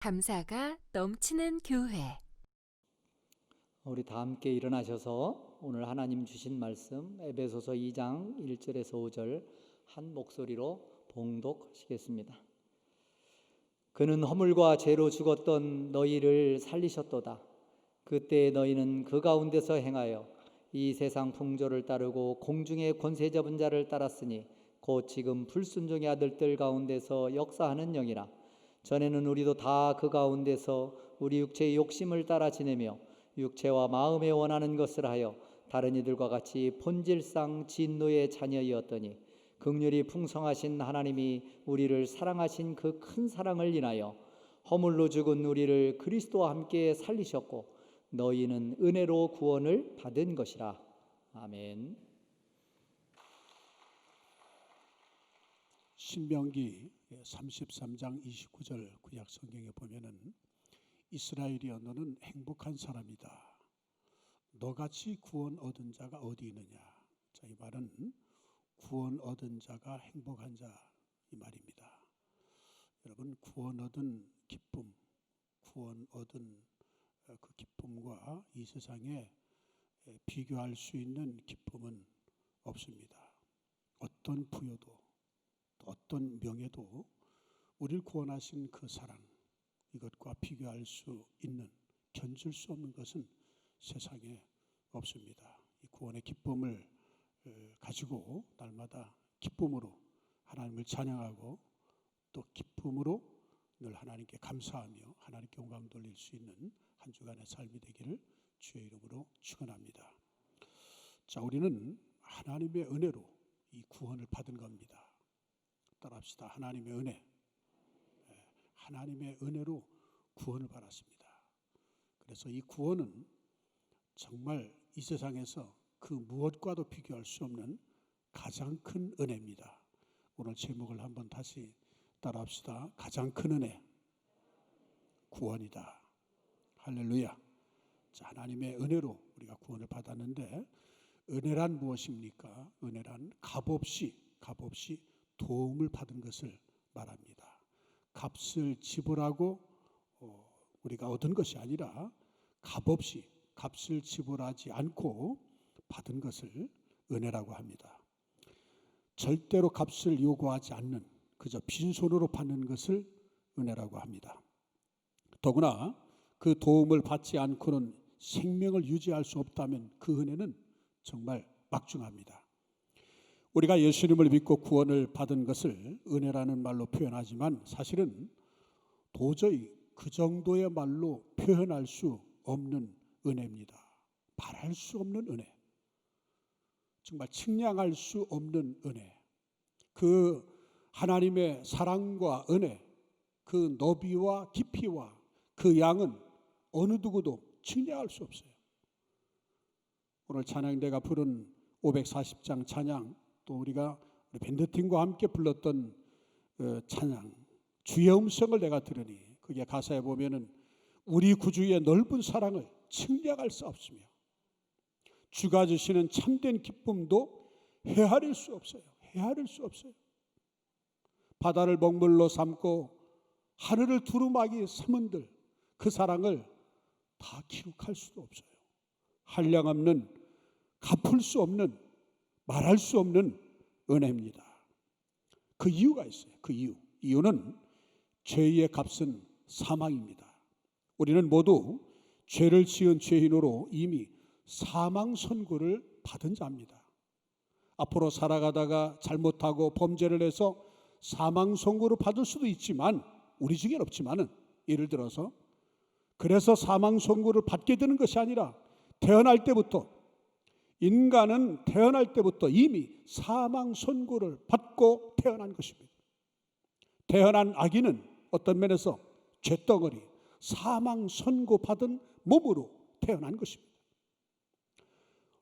감사가 넘치는 교회. 우리 다 함께 일어나셔서 오늘 하나님 주신 말씀 에베소서 2장 1절에서 5절 한 목소리로 봉독하시겠습니다. 그는 허물과 죄로 죽었던 너희를 살리셨도다. 그때 너희는 그 가운데서 행하여 이 세상 풍조를 따르고 공중의 권세 잡은 자를 따랐으니 곧 지금 불순종의 아들들 가운데서 역사하는 영이라. 전에는 우리도 다 그 가운데서 우리 육체의 욕심을 따라 지내며 육체와 마음에 원하는 것을 하여 다른 이들과 같이 본질상 진노의 자녀이었더니 긍휼이 풍성하신 하나님이 우리를 사랑하신 그 큰 사랑을 인하여 허물로 죽은 우리를 그리스도와 함께 살리셨고 너희는 은혜로 구원을 받은 것이라. 아멘. 신명기 33장 29절 구약 성경에 보면은 이스라엘이여 너는 행복한 사람이다. 너같이 구원 얻은 자가 어디 있느냐. 자, 이 말은 구원 얻은 자가 행복한 자 이 말입니다. 여러분, 구원 얻은 기쁨, 구원 얻은 그 기쁨과 이 세상에 비교할 수 있는 기쁨은 없습니다. 어떤 부여도 어떤 명예도 우리를 구원하신 그 사랑, 이것과 비교할 수 있는, 견줄 수 없는 것은 세상에 없습니다. 이 구원의 기쁨을 가지고 날마다 기쁨으로 하나님을 찬양하고 또 기쁨으로 늘 하나님께 감사하며 하나님께 영광 돌릴 수 있는 한 주간의 삶이 되기를 주의 이름으로 축원합니다. 자, 우리는 하나님의 은혜로 이 구원을 받은 겁니다. 따라합시다. 하나님의 은혜. 하나님의 은혜로 구원을 받았습니다. 그래서 이 구원은 정말 이 세상에서 그 무엇과도 비교할 수 없는 가장 큰 은혜입니다. 오늘 제목을 한번 다시 따라합시다. 가장 큰 은혜, 구원이다. 할렐루야. 자, 하나님의 은혜로 우리가 구원을 받았는데 은혜란 무엇입니까? 은혜란 값없이 도움을 받은 것을 말합니다. 값을 지불하고 우리가 얻은 것이 아니라 값없이 값을 지불하지 않고 받은 것을 은혜라고 합니다. 절대로 값을 요구하지 않는 그저 빈손으로 받는 것을 은혜라고 합니다. 더구나 그 도움을 받지 않고는 생명을 유지할 수 없다면 그 은혜는 정말 막중합니다. 우리가 예수님을 믿고 구원을 받은 것을 은혜라는 말로 표현하지만 사실은 도저히 그 정도의 말로 표현할 수 없는 은혜입니다. 말할 수 없는 은혜, 정말 측량할 수 없는 은혜. 그 하나님의 사랑과 은혜, 그 너비와 깊이와 그 양은 어느 누구도 측량할 수 없어요. 오늘 찬양대가 부른 540장 찬양, 또 우리가 밴드팀과 함께 불렀던 찬양, 주의 음성을 내가 들으니, 그게 가사에 보면은 우리 구주의 넓은 사랑을 측량할 수 없으며 주가 주시는 참된 기쁨도 헤아릴 수 없어요. 헤아릴 수 없어요. 바다를 먹물로 삼고 하늘을 두루마기 삼은들 그 사랑을 다 기록할 수도 없어요. 한량없는, 갚을 수 없는, 말할 수 없는 은혜입니다. 그 이유가 있어요. 그 이유는 죄의 값은 사망입니다. 우리는 모두 죄를 지은 죄인으로 이미 사망 선고를 받은 자입니다. 앞으로 살아가다가 잘못하고 범죄를 해서 사망 선고를 받을 수도 있지만, 우리 중엔 없지만은, 예를 들어서 그래서 사망 선고를 받게 되는 것이 아니라 태어날 때부터, 인간은 태어날 때부터 이미 사망 선고를 받고 태어난 것입니다. 태어난 아기는 어떤 면에서 죄덩어리, 사망 선고 받은 몸으로 태어난 것입니다.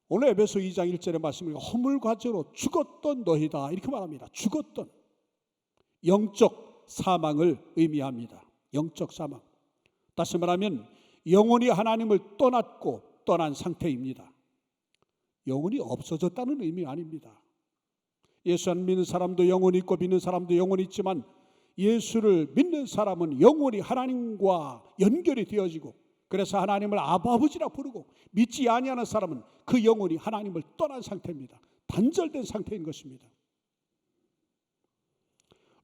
오늘 에베소 2장 1절의 말씀을 허물과 죄로 죽었던 너희다 이렇게 말합니다. 죽었던, 영적 사망을 의미합니다. 영적 사망. 다시 말하면 영혼이 하나님을 떠났고 떠난 상태입니다. 영혼이 없어졌다는 의미 아닙니다. 예수 안 믿는 사람도 영혼이 있고 믿는 사람도 영혼이 있지만 예수를 믿는 사람은 영원히 하나님과 연결이 되어지고, 그래서 하나님을 아버지라 부르고, 믿지 아니하는 사람은 그 영혼이 하나님을 떠난 상태입니다. 단절된 상태인 것입니다.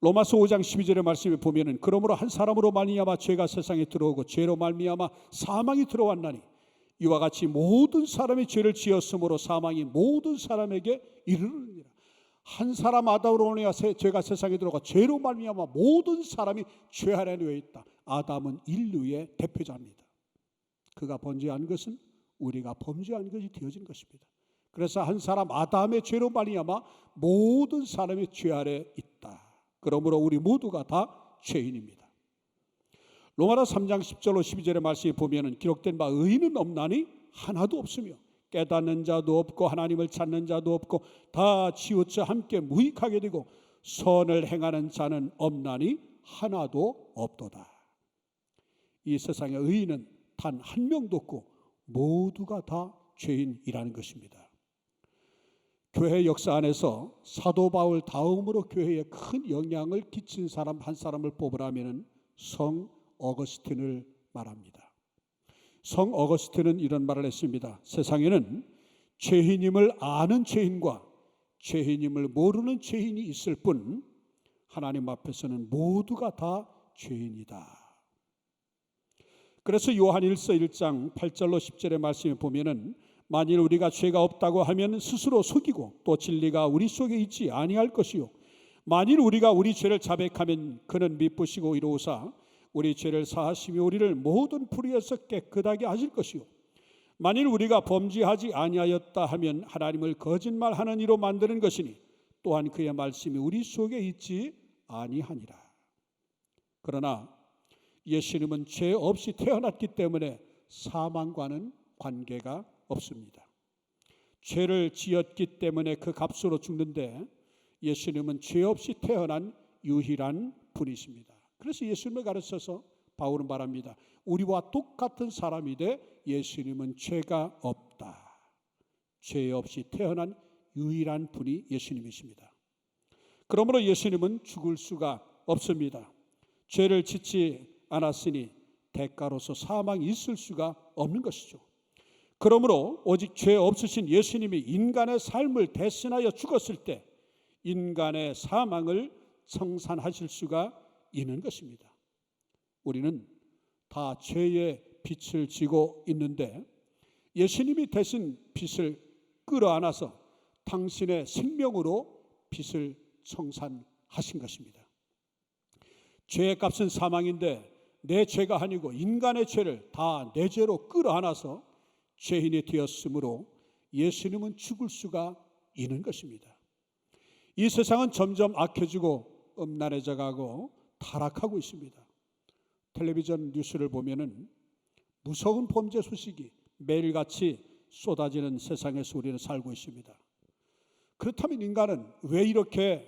로마서 5장 12절의 말씀에 보면은 그러므로 한 사람으로 말미암아 죄가 세상에 들어오고 죄로 말미암아 사망이 들어왔나니 이와 같이 모든 사람이 죄를 지었으므로 사망이 모든 사람에게 이르느니라. 한 사람 아담으로 말미암아 죄가 세상에 들어오고 죄로 말미암아 모든 사람이 죄 아래 놓여 있다. 아담은 인류의 대표자입니다. 그가 범죄한 것은 우리가 범죄한 것이 되어진 것입니다. 그래서 한 사람 아담의 죄로 말미암아 모든 사람이 죄 아래 있다. 그러므로 우리 모두가 다 죄인입니다. 로마서 3장 10절로 12절의 말씀에 보면은 기록된 바 의인은 없나니 하나도 없으며 깨닫는 자도 없고 하나님을 찾는 자도 없고 다 치우쳐 함께 무익하게 되고 선을 행하는 자는 없나니 하나도 없도다. 이 세상에 의인은 단 한 명도 없고 모두가 다 죄인이라는 것입니다. 교회 역사 안에서 사도 바울 다음으로 교회에 큰 영향을 끼친 사람 한 사람을 뽑으라면 성 어거스틴을 말합니다. 성 어거스틴은 이런 말을 했습니다. 세상에는 죄인임을 아는 죄인과 죄인임을 모르는 죄인이 있을 뿐 하나님 앞에서는 모두가 다 죄인이다. 그래서 요한 1서 1장 8절로 10절의 말씀에 보면은 만일 우리가 죄가 없다고 하면 스스로 속이고 또 진리가 우리 속에 있지 아니할 것이요 만일 우리가 우리 죄를 자백하면 그는 미쁘시고 이로우사 우리 죄를 사하시며 우리를 모든 불의에서 깨끗하게 하실 것이요 만일 우리가 범죄하지 아니하였다 하면 하나님을 거짓말하는 이로 만드는 것이니 또한 그의 말씀이 우리 속에 있지 아니하니라. 그러나 예수님은 죄 없이 태어났기 때문에 사망과는 관계가 없습니다. 죄를 지었기 때문에 그 값으로 죽는데 예수님은 죄 없이 태어난 유일한 분이십니다. 그래서 예수님을 가르쳐서 바울은 말합니다. 우리와 똑같은 사람이 돼 예수님은 죄가 없다. 죄 없이 태어난 유일한 분이 예수님이십니다. 그러므로 예수님은 죽을 수가 없습니다. 죄를 짓지 않았으니 대가로서 사망이 있을 수가 없는 것이죠. 그러므로 오직 죄 없으신 예수님이 인간의 삶을 대신하여 죽었을 때 인간의 사망을 청산하실 수가 있는 것입니다. 우리는 다 죄의 빚을 지고 있는데 예수님이 대신 빚을 끌어안아서 당신의 생명으로 빚을 청산하신 것입니다. 죄의 값은 사망인데 내 죄가 아니고 인간의 죄를 다 내 죄로 끌어안아서 죄인이 되었으므로 예수님은 죽을 수가 있는 것입니다. 이 세상은 점점 악해지고 음란해져 가고 타락하고 있습니다. 텔레비전 뉴스를 보면은 무서운 범죄 소식이 매일같이 쏟아지는 세상에서 우리는 살고 있습니다. 그렇다면 인간은 왜 이렇게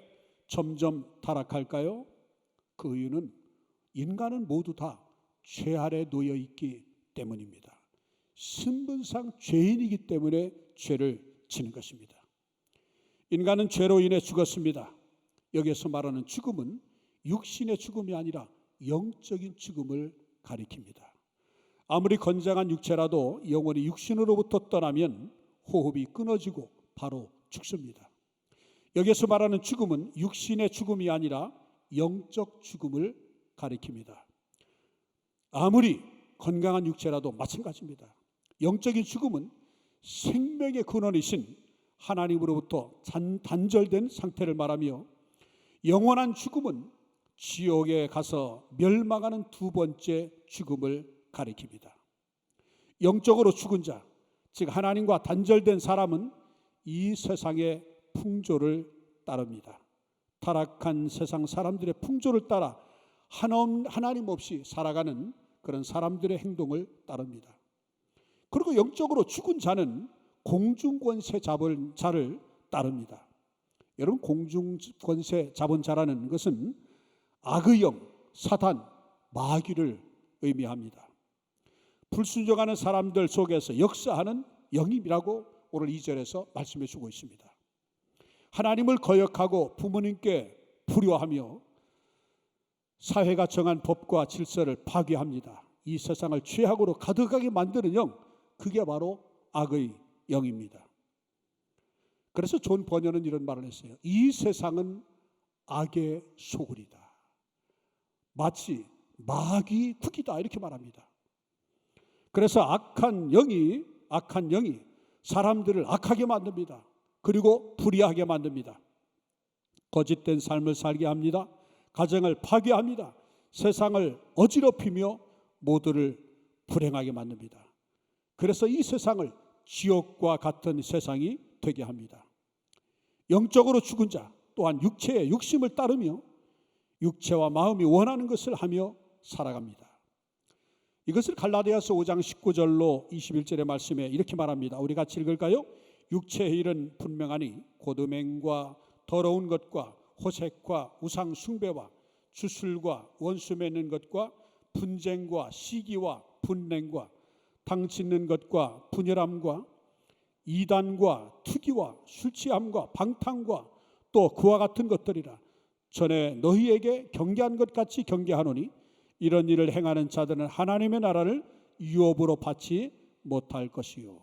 점점 타락할까요? 그 이유는 인간은 모두 다 죄 아래 놓여 있기 때문입니다. 신분상 죄인이기 때문에 죄를 지는 것입니다. 인간은 죄로 인해 죽었습니다. 여기서 말하는 죽음은 육신의 죽음이 아니라 영적인 죽음을 가리킵니다. 아무리 건장한 육체라도 영혼이 육신으로부터 떠나면 호흡이 끊어지고 바로 죽습니다. 여기서 말하는 죽음은 육신의 죽음이 아니라 영적 죽음을 가리킵니다. 아무리 건강한 육체라도 마찬가지입니다. 영적인 죽음은 생명의 근원이신 하나님으로부터 단절된 상태를 말하며 영원한 죽음은 지옥에 가서 멸망하는 두 번째 죽음을 가리킵니다. 영적으로 죽은 자, 즉 하나님과 단절된 사람은 이 세상의 풍조를 따릅니다. 타락한 세상 사람들의 풍조를 따라 하나님 없이 살아가는 그런 사람들의 행동을 따릅니다. 그리고 영적으로 죽은 자는 공중권세 잡은 자를 따릅니다. 여러분, 공중권세 잡은 자라는 것은 악의 영, 사탄, 마귀를 의미합니다. 불순종하는 사람들 속에서 역사하는 영임이라고 오늘 2절에서 말씀해 주고 있습니다. 하나님을 거역하고 부모님께 불효하며 사회가 정한 법과 질서를 파괴합니다. 이 세상을 죄악으로 가득하게 만드는 영, 그게 바로 악의 영입니다. 그래서 존 버녀는 이런 말을 했어요. 이 세상은 악의 소굴이다. 마치 마귀 국이다, 이렇게 말합니다. 그래서 악한 영이 사람들을 악하게 만듭니다. 그리고 불의하게 만듭니다. 거짓된 삶을 살게 합니다. 가정을 파괴합니다. 세상을 어지럽히며 모두를 불행하게 만듭니다. 그래서 이 세상을 지옥과 같은 세상이 되게 합니다. 영적으로 죽은 자 또한 육체의 욕심을 따르며 육체와 마음이 원하는 것을 하며 살아갑니다. 이것을 갈라디아서 5장 19절로 21절의 말씀에 이렇게 말합니다. 우리 같이 읽을까요? 육체의 일은 분명하니 곧 음행과 더러운 것과 호색과 우상 숭배와 주술과 원수 맺는 것과 분쟁과 시기와 분냉과 당짓는 것과 분열함과 이단과 투기와 술 취함과 방탕과 또 그와 같은 것들이라. 전에 너희에게 경계한 것 같이 경계하노니 이런 일을 행하는 자들은 하나님의 나라를 유업으로 받지 못할 것이요.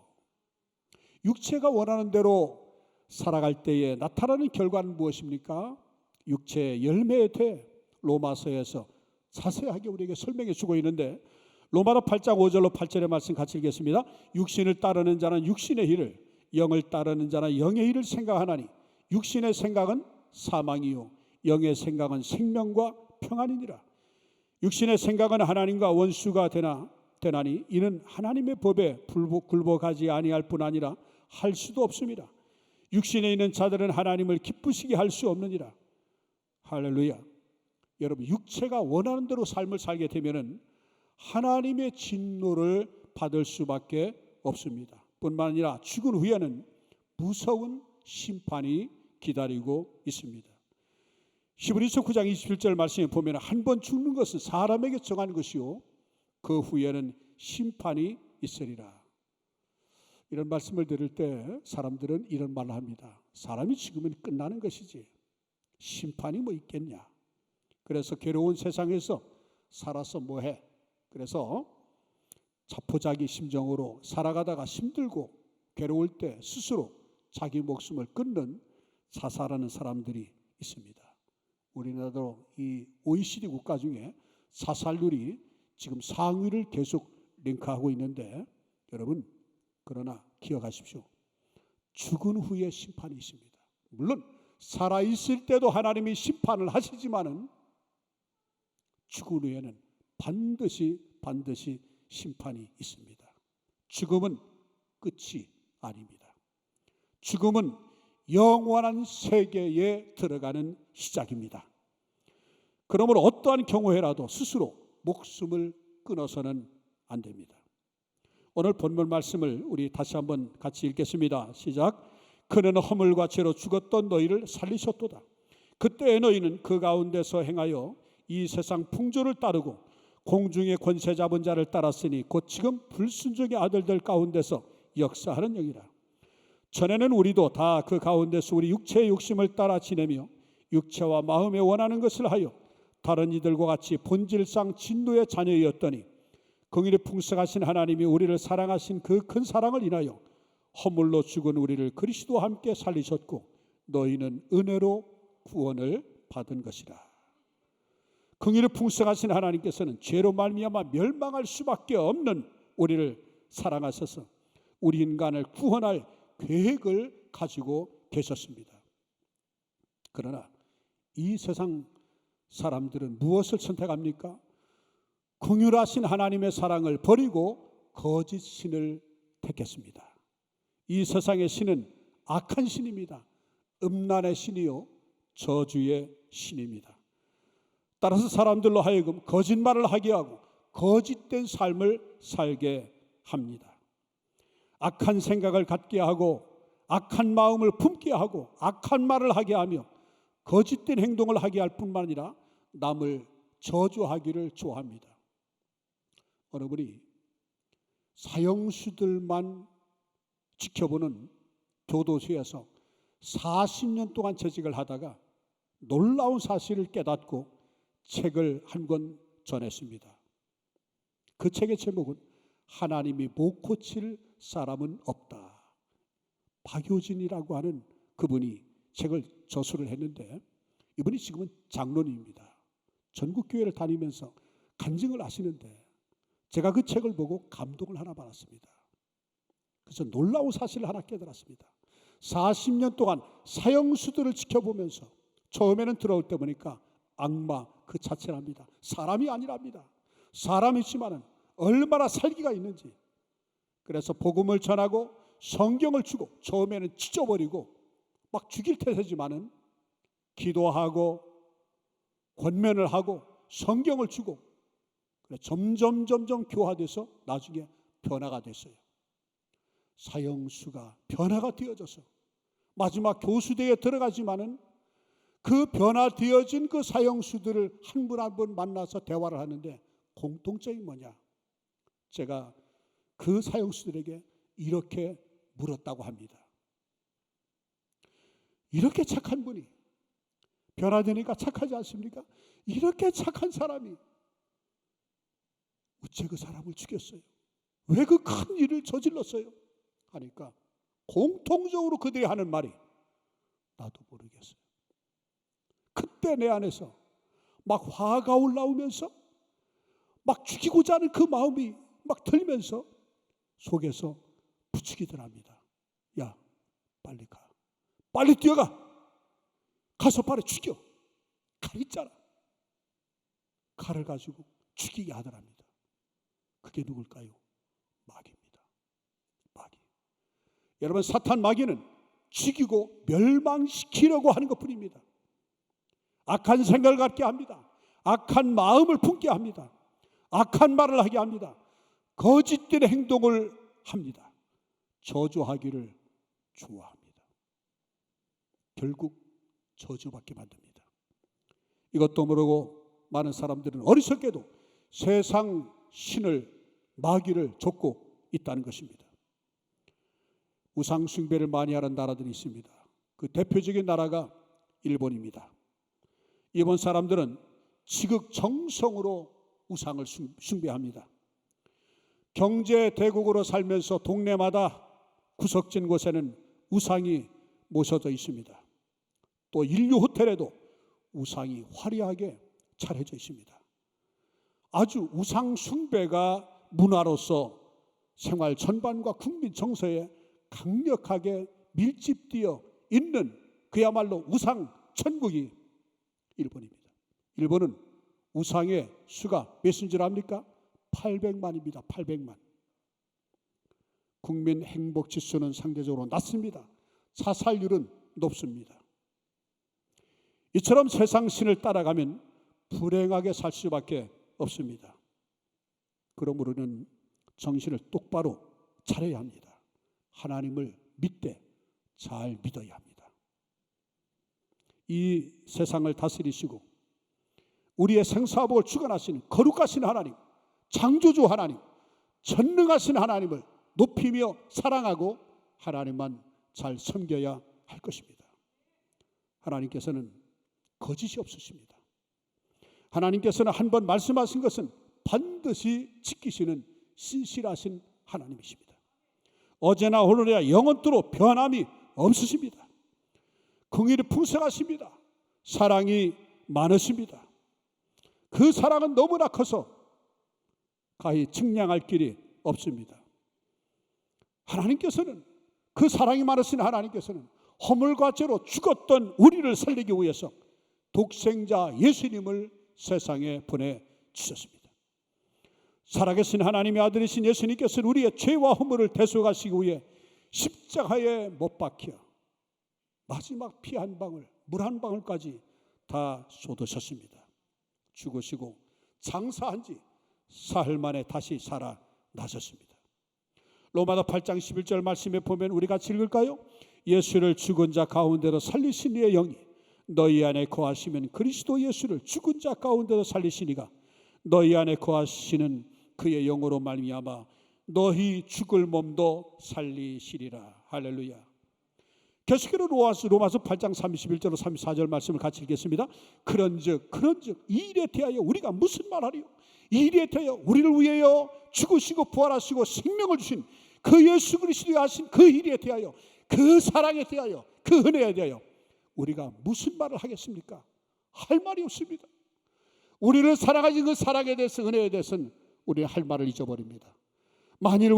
육체가 원하는 대로 살아갈 때에 나타나는 결과는 무엇입니까? 육체의 열매에 대해 로마서에서 자세하게 우리에게 설명해 주고 있는데, 로마서 8장 5절로 8절의 말씀 같이 읽겠습니다. 육신을 따르는 자는 육신의 일을, 영을 따르는 자는 영의 일을 생각하나니 육신의 생각은 사망이요 영의 생각은 생명과 평안이니라. 육신의 생각은 하나님과 원수가 되나니 이는 하나님의 법에 굴복하지 아니할 뿐 아니라 할 수도 없습니다. 육신에 있는 자들은 하나님을 기쁘시게 할 수 없느니라. 할렐루야. 여러분, 육체가 원하는 대로 삶을 살게 되면은 하나님의 진노를 받을 수밖에 없습니다. 뿐만 아니라 죽은 후에는 무서운 심판이 기다리고 있습니다. 히브리서 9장 27절 말씀에 보면 한 번 죽는 것은 사람에게 정한 것이요 그 후에는 심판이 있으리라. 이런 말씀을 들을 때 사람들은 이런 말을 합니다. 사람이 죽으면 끝나는 것이지 심판이 뭐 있겠냐. 그래서 괴로운 세상에서 살아서 뭐해. 그래서 자포자기 심정으로 살아가다가 힘들고 괴로울 때 스스로 자기 목숨을 끊는 자살하는 사람들이 있습니다. 우리나라도 이 OECD 국가 중에 자살률이 지금 상위를 계속 랭크하고 있는데, 여러분 그러나 기억하십시오. 죽은 후에 심판이 있습니다. 물론 살아있을 때도 하나님이 심판을 하시지만은 죽은 후에는 반드시 심판이 있습니다. 죽음은 끝이 아닙니다. 죽음은 영원한 세계에 들어가는 시작입니다. 그러므로 어떠한 경우에라도 스스로 목숨을 끊어서는 안 됩니다. 오늘 본문 말씀을 우리 다시 한번 같이 읽겠습니다. 시작. 그는 허물과 죄로 죽었던 너희를 살리셨도다. 그때의 너희는 그 가운데서 행하여 이 세상 풍조를 따르고 공중의 권세 잡은 자를 따랐으니 곧 지금 불순종의 아들들 가운데서 역사하는 영이라. 전에는 우리도 다 그 가운데서 우리 육체의 욕심을 따라 지내며 육체와 마음에 원하는 것을 하여 다른 이들과 같이 본질상 진노의 자녀였더니 긍휼이 풍성하신 하나님이 우리를 사랑하신 그 큰 사랑을 인하여 허물로 죽은 우리를 그리스도와 함께 살리셨고 너희는 은혜로 구원을 받은 것이라. 긍휼이 풍성하신 하나님께서는 죄로 말미암아 멸망할 수밖에 없는 우리를 사랑하셔서 우리 인간을 구원할 계획을 가지고 계셨습니다. 그러나 이 세상 사람들은 무엇을 선택합니까? 긍휼하신 하나님의 사랑을 버리고 거짓 신을 택했습니다. 이 세상의 신은 악한 신입니다. 음란의 신이요 저주의 신입니다. 따라서 사람들로 하여금 거짓말을 하게 하고 거짓된 삶을 살게 합니다. 악한 생각을 갖게 하고 악한 마음을 품게 하고 악한 말을 하게 하며 거짓된 행동을 하게 할 뿐만 아니라 남을 저주하기를 좋아합니다. 여러분이 사형수들만 지켜보는 교도소에서 40년 동안 재직을 하다가 놀라운 사실을 깨닫고 책을 한 권 전했습니다. 그 책의 제목은 하나님이 못 고칠 사람은 없다. 박효진이라고 하는 그분이 책을 저술을 했는데, 이분이 지금은 장로님입니다. 전국교회를 다니면서 간증을 하시는데, 제가 그 책을 보고 감동을 하나 받았습니다. 그래서 놀라운 사실을 하나 깨달았습니다. 40년 동안 사형수들을 지켜보면서 처음에는 들어올 때 보니까 악마 그 자체랍니다. 사람이 아니랍니다. 사람이지만은 얼마나 살기가 있는지. 그래서 복음을 전하고 성경을 주고, 처음에는 찢어버리고 막 죽일 태세지만은 기도하고 권면을 하고 성경을 주고, 그래 점점 교화돼서 나중에 변화가 됐어요. 사형수가 변화가 되어져서 마지막 교수대에 들어가지만은 그 변화되어진 그 사형수들을 한 분 한 분 만나서 대화를 하는데 공통점이 뭐냐? 제가 그 사형수들에게 이렇게 물었다고 합니다. 이렇게 착한 분이 변화되니까 착하지 않습니까? 이렇게 착한 사람이 어째 그 사람을 죽였어요? 왜 그 큰 일을 저질렀어요? 하니까 공통적으로 그들이 하는 말이 나도 모르겠어요. 그때 내 안에서 막 화가 올라오면서 막 죽이고자 하는 그 마음이 막 들면서 속에서 부추기더랍니다. 야, 빨리 가. 빨리 뛰어가. 가서 빨리 죽여. 칼 있잖아. 칼을 가지고 죽이게 하더랍니다. 그게 누굴까요? 마귀입니다. 마귀. 여러분, 사탄 마귀는 죽이고 멸망시키려고 하는 것뿐입니다. 악한 생각을 갖게 합니다. 악한 마음을 품게 합니다. 악한 말을 하게 합니다. 거짓된 행동을 합니다. 저주하기를 좋아합니다. 결국 저주받게 만듭니다. 이것도 모르고 많은 사람들은 어리석게도 세상 신을, 마귀를 좇고 있다는 것입니다. 우상 숭배를 많이 하는 나라들이 있습니다. 그 대표적인 나라가 일본입니다. 일본 사람들은 지극정성으로 우상을 숭배합니다. 경제 대국으로 살면서 동네마다 구석진 곳에는 우상이 모셔져 있습니다. 또 인류 호텔에도 우상이 화려하게 차려져 있습니다. 아주 우상 숭배가 문화로서 생활 전반과 국민 정서에 강력하게 밀집되어 있는 그야말로 우상 천국이 일본입니다. 일본은 우상의 수가 몇인 줄 압니까? 800만입니다. 800만. 국민 행복 지수는 상대적으로 낮습니다. 자살률은 높습니다. 이처럼 세상 신을 따라가면 불행하게 살 수밖에 없습니다. 그러므로는 정신을 똑바로 차려야 합니다. 하나님을 믿되 잘 믿어야 합니다. 이 세상을 다스리시고 우리의 생사복을 주관하시는 거룩하신 하나님, 창조주 하나님, 전능하신 하나님을 높이며 사랑하고 하나님만 잘 섬겨야 할 것입니다. 하나님께서는 거짓이 없으십니다. 하나님께서는 한 번 말씀하신 것은 반드시 지키시는 신실하신 하나님이십니다. 어제나 오늘이나 영원토록 변함이 없으십니다. 긍휼이 풍성하십니다. 사랑이 많으십니다. 그 사랑은 너무나 커서 가히 측량할 길이 없습니다. 하나님께서는, 그 사랑이 많으신 하나님께서는 허물과 죄로 죽었던 우리를 살리기 위해서 독생자 예수님을 세상에 보내주셨습니다. 살아계신 하나님의 아들이신 예수님께서는 우리의 죄와 허물을 대속하시기 위해 십자가에 못 박혀 마지막 피 한 방울, 물 한 방울까지 다 쏟으셨습니다. 죽으시고 장사한 지 사흘 만에 다시 살아나셨습니다. 로마서 8장 11절 말씀에 보면 우리 같이 읽을까요? 예수를 죽은 자 가운데로 살리신 이의 영이 너희 안에 거하시면 그리스도 예수를 죽은 자 가운데로 살리시니가 너희 안에 거하시는 그의 영으로 말미암아 너희 죽을 몸도 살리시리라. 할렐루야. 계속해서 로마서 8장 31절로 34절 말씀을 같이 읽겠습니다. 그런즉 이 일에 대하여 우리가 무슨 말하리요? 이 일에 대하여 우리를 위하여 죽으시고 부활하시고 생명을 주신 그 예수 그리스도의 하신 그 일에 대하여, 그 사랑에 대하여, 그 은혜에 대하여 우리가 무슨 말을 하겠습니까? 할 말이 없습니다. 우리를 사랑하신 그 사랑에 대해서, 은혜에 대해서는 우리는 할 말을 잊어버립니다. 만일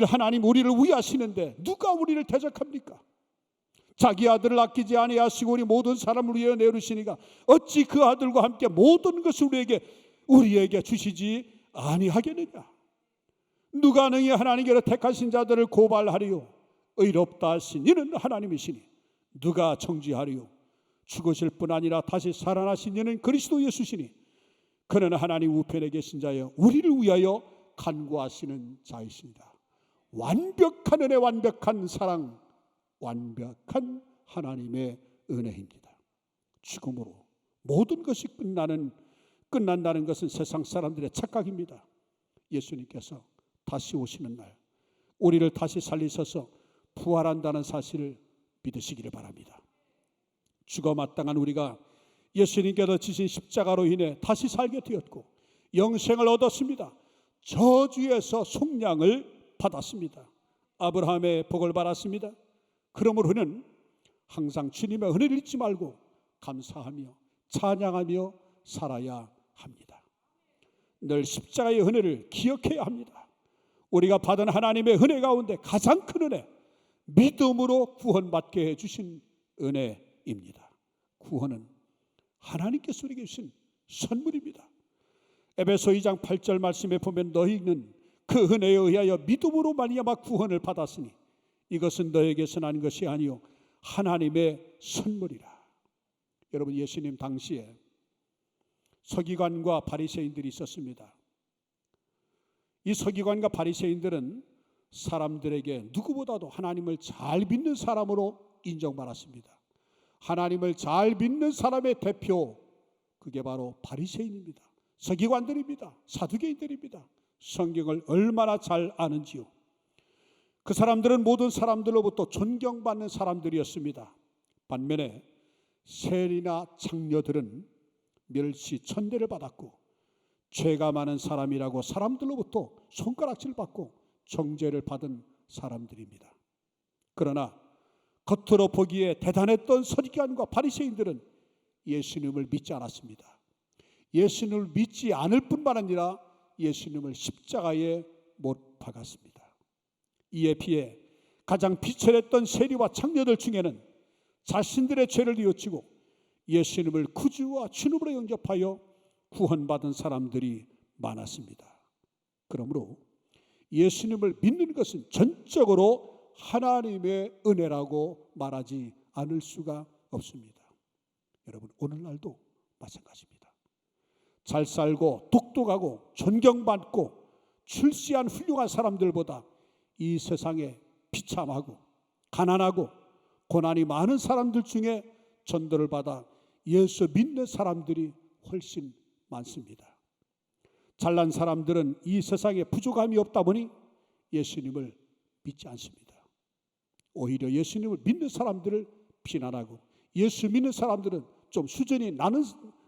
하나님 우리를 위하시는데 누가 우리를 대적합니까? 자기 아들을 아끼지 아니하시고 우리 모든 사람을 위하여 내어주시니가 어찌 그 아들과 함께 모든 것을 우리에게 주시지 아니하겠느냐? 누가 능히 하나님께로 택하신 자들을 고발하리요? 의롭다 하신 이는 하나님이시니 누가 정죄하리요? 죽으실 뿐 아니라 다시 살아나신 이는 그리스도 예수시니 그는 하나님 우편에 계신 자여 우리를 위하여 간구하시는 자이십니다. 완벽한 은혜, 완벽한 사랑, 완벽한 하나님의 은혜입니다. 죽음으로 모든 것이 끝난다는 것은 세상 사람들의 착각입니다. 예수님께서 다시 오시는 날 우리를 다시 살리셔서 부활한다는 사실을 믿으시기를 바랍니다. 죽어 마땅한 우리가 예수님께서 지신 십자가로 인해 다시 살게 되었고 영생을 얻었습니다. 저주에서 속량을 받았습니다. 아브라함의 복을 받았습니다. 그러므로 우리는 항상 주님의 은혜를 잊지 말고 감사하며 찬양하며 살아야 합니다. 늘 십자가의 은혜를 기억해야 합니다. 우리가 받은 하나님의 은혜 가운데 가장 큰 은혜, 믿음으로 구원받게 해주신 은혜입니다. 구원은 하나님께서 우리에게 주신 선물입니다. 에베소 2장 8절 말씀에 보면 너희는 그 은혜에 의하여 믿음으로 말미암아 구원을 받았으니 이것은 너에게서 난 것이 아니요 하나님의 선물이라. 여러분, 예수님 당시에 서기관과 바리새인들이 있었습니다. 이 서기관과 바리새인들은 사람들에게 누구보다도 하나님을 잘 믿는 사람으로 인정받았습니다. 하나님을 잘 믿는 사람의 대표, 그게 바로 바리새인입니다. 서기관들입니다. 사두개인들입니다. 성경을 얼마나 잘 아는지요. 그 사람들은 모든 사람들로부터 존경받는 사람들이었습니다. 반면에 세리나 창녀들은 멸시 천대를 받았고 죄가 많은 사람이라고 사람들로부터 손가락질 받고 정죄를 받은 사람들입니다. 그러나 겉으로 보기에 대단했던 서기관과 바리새인들은 예수님을 믿지 않았습니다. 예수님을 믿지 않을 뿐만 아니라 예수님을 십자가에 못 박았습니다. 이에 비해 가장 비천했던 세리와 창녀들 중에는 자신들의 죄를 뉘우치고 예수님을 구주와 주님으로 영접하여 구원받은 사람들이 많았습니다. 그러므로 예수님을 믿는 것은 전적으로 하나님의 은혜라고 말하지 않을 수가 없습니다. 여러분, 오늘날도 마찬가지입니다. 잘 살고 똑똑하고 존경받고 출세한 훌륭한 사람들보다 이 세상에 비참하고 가난하고 고난이 많은 사람들 중에 전도를 받아 예수 믿는 사람들이 훨씬 많습니다. 잘난 사람들은 이 세상에 부족함이 없다 보니 예수님을 믿지 않습니다. 오히려 예수님을 믿는 사람들을 비난하고 예수 믿는 사람들은 좀 수준이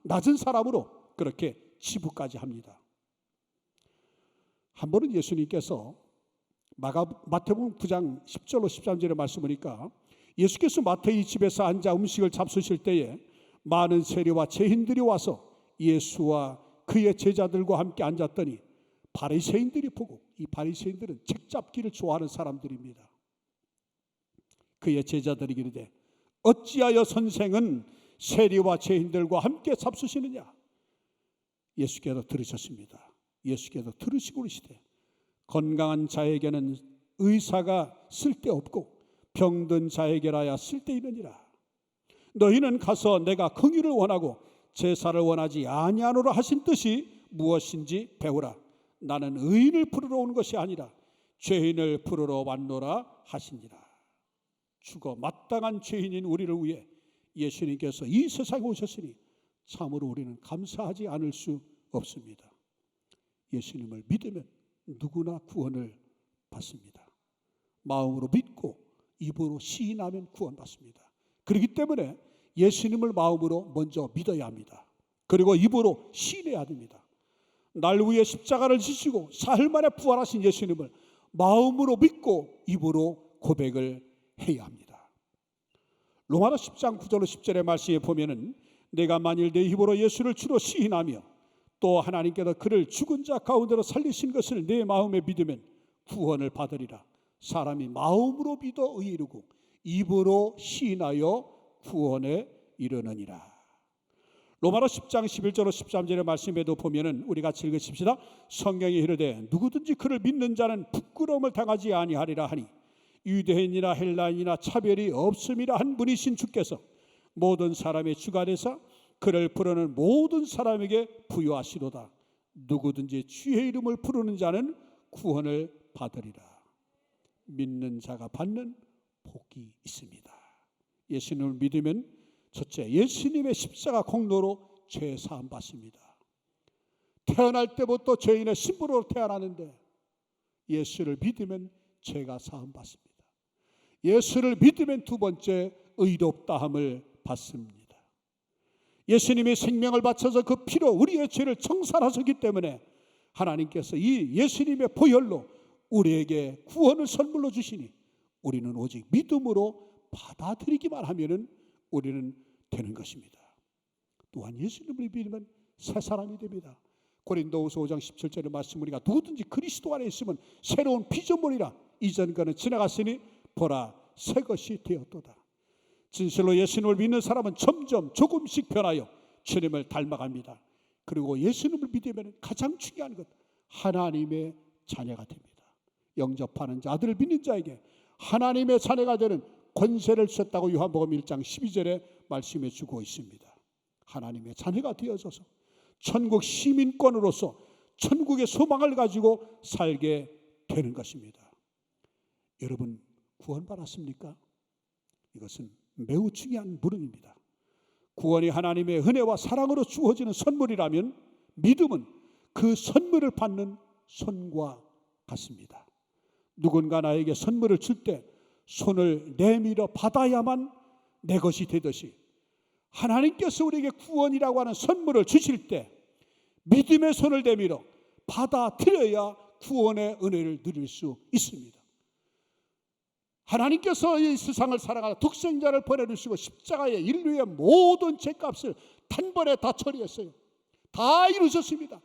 낮은 사람으로 그렇게 치부까지 합니다. 한 번은 예수님께서 마태복음 9장 10절로 13절의 말씀이니까 예수께서 마태의 집에서 앉아 음식을 잡수실 때에 많은 세리와 죄인들이 와서 예수와 그의 제자들과 함께 앉았더니 바리새인들이 보고, 이 바리새인들은 책 잡기를 좋아하는 사람들입니다. 그의 제자들이 이르되 어찌하여 선생은 세리와 죄인들과 함께 잡수시느냐? 예수께서 들으셨습니다. 예수께서 들으시고 그러시되 건강한 자에게는 의사가 쓸데없고 병든 자에게라야 쓸데있느니라. 너희는 가서 내가 긍휼을 원하고 제사를 원하지 아니하노라 하신 뜻이 무엇인지 배우라. 나는 의인을 부르러 온 것이 아니라 죄인을 부르러 왔노라 하시니라. 죽어 마땅한 죄인인 우리를 위해 예수님께서 이 세상에 오셨으니 참으로 우리는 감사하지 않을 수 없습니다. 예수님을 믿으면 누구나 구원을 받습니다. 마음으로 믿고 입으로 시인하면 구원받습니다. 그렇기 때문에 예수님을 마음으로 먼저 믿어야 합니다. 그리고 입으로 시인해야 됩니다. 날 위해 십자가를 지시고 사흘 만에 부활하신 예수님을 마음으로 믿고 입으로 고백을 해야 합니다. 로마서 10장 9절로 10절의 말씀에 보면은 내가 만일 내 입으로 예수를 주로 시인하며 또 하나님께서 그를 죽은 자 가운데로 살리신 것을 내 마음에 믿으면 구원을 받으리라. 사람이 마음으로 믿어 의에 이르고 입으로 시인하여 구원에 이르느니라. 로마서 10장 11절로 13절의 말씀에도 보면은 우리 같이 읽으십시다. 성경이 이르되 누구든지 그를 믿는 자는 부끄러움을 당하지 아니하리라 하니 유대인이나 헬라인이나 차별이 없음이라 한 분이신 주께서 모든 사람의 주가 되사 그를 부르는 모든 사람에게 부여하시도다. 누구든지 주의 이름을 부르는 자는 구원을 받으리라. 믿는 자가 받는 복이 있습니다. 예수님을 믿으면 첫째, 예수님의 십자가 공로로 죄 사함 받습니다. 태어날 때부터 죄인의 신부로 태어나는데 예수를 믿으면 죄가 사함 받습니다. 예수를 믿으면 두 번째, 의롭다함을 받습니다. 예수님이 생명을 바쳐서 그 피로 우리의 죄를 청산하셨기 때문에 하나님께서 이 예수님의 보혈로 우리에게 구원을 선물로 주시니 우리는 오직 믿음으로 받아들이기만 하면은 우리는 되는 것입니다. 또한 예수님을 믿으면 새 사람이 됩니다. 고린도후서 5장 17절의 말씀 우리가 누구든지 그리스도 안에 있으면 새로운 피조물이라 이전 것은 지나갔으니 보라 새 것이 되었도다. 진실로 예수님을 믿는 사람은 점점 조금씩 변하여 주님을 닮아갑니다. 그리고 예수님을 믿으면 가장 중요한 것 하나님의 자녀가 됩니다. 영접하는 자, 아들을 믿는 자에게 하나님의 자녀가 되는 권세를 주셨다고 요한복음 1장 12절에 말씀해 주고 있습니다. 하나님의 자녀가 되어져서 천국 시민권으로서 천국의 소망을 가지고 살게 되는 것입니다. 여러분 구원받았습니까? 이것은 매우 중요한 물음입니다. 구원이 하나님의 은혜와 사랑으로 주어지는 선물이라면 믿음은 그 선물을 받는 손과 같습니다. 누군가 나에게 선물을 줄 때 손을 내밀어 받아야만 내 것이 되듯이 하나님께서 우리에게 구원이라고 하는 선물을 주실 때 믿음의 손을 내밀어 받아들여야 구원의 은혜를 누릴 수 있습니다. 하나님께서 이 세상을 사랑하는 독생자를 보내주시고 십자가에 인류의 모든 죄값을 단번에 다 처리했어요. 다 이루셨습니다.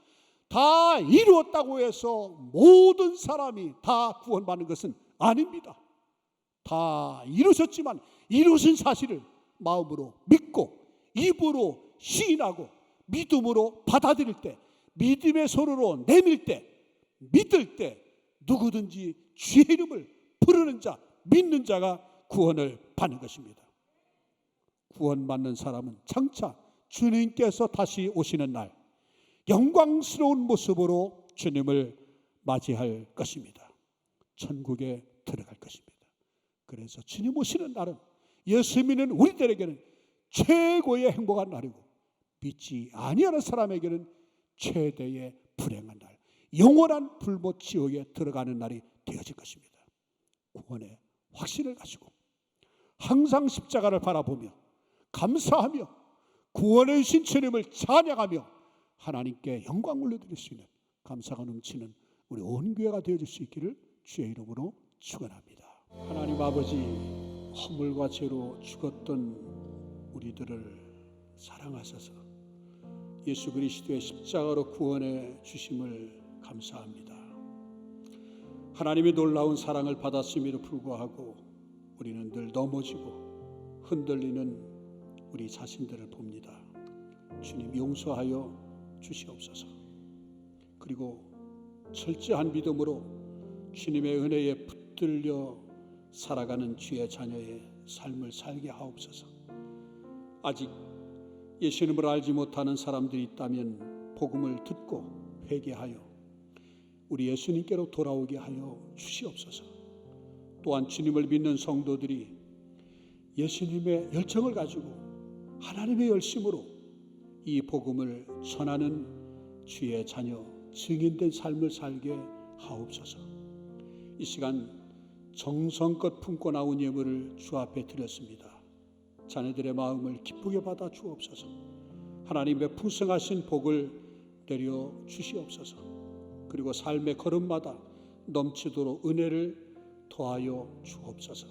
다 이루었다고 해서 모든 사람이 다 구원받는 것은 아닙니다. 다 이루셨지만 이루신 사실을 마음으로 믿고 입으로 시인하고 믿음으로 받아들일 때 믿음의 손으로 내밀 때 믿을 때 누구든지 주의 이름을 부르는 자 믿는 자가 구원을 받는 것입니다. 구원받는 사람은 장차 주님께서 다시 오시는 날 영광스러운 모습으로 주님을 맞이할 것입니다. 천국에 들어갈 것입니다. 그래서 주님 오시는 날은 예수 믿는 우리들에게는 최고의 행복한 날이고 믿지 아니하는 사람에게는 최대의 불행한 날, 영원한 불못 지옥에 들어가는 날이 되어질 것입니다. 구원의 확신을 가지고 항상 십자가를 바라보며 감사하며 구원해 주신 주님을 찬양하며 하나님께 영광 올려드릴 수 있는 감사가 넘치는 우리 온 교회가 되어줄 수 있기를 주의 이름으로 축원합니다. 하나님 아버지, 허물과 죄로 죽었던 우리들을 사랑하셔서 예수 그리스도의 십자가로 구원해 주심을 감사합니다. 하나님의 놀라운 사랑을 받았음에도 불구하고 우리는 늘 넘어지고 흔들리는 우리 자신들을 봅니다. 주님 용서하여 주시옵소서. 그리고 철저한 믿음으로 주님의 은혜에 붙들려 살아가는 주의 자녀의 삶을 살게 하옵소서. 아직 예수님을 알지 못하는 사람들이 있다면 복음을 듣고 회개하여 우리 예수님께로 돌아오게 하여 주시옵소서. 또한 주님을 믿는 성도들이 예수님의 열정을 가지고 하나님의 열심으로 이 복음을 전하는 주의 자녀, 증인된 삶을 살게 하옵소서. 이 시간 정성껏 품고 나온 예물을 주 앞에 드렸습니다. 자녀들의 마음을 기쁘게 받아 주옵소서. 하나님의 풍성하신 복을 내려 주시옵소서. 그리고 삶의 걸음마다 넘치도록 은혜를 더하여 주옵소서.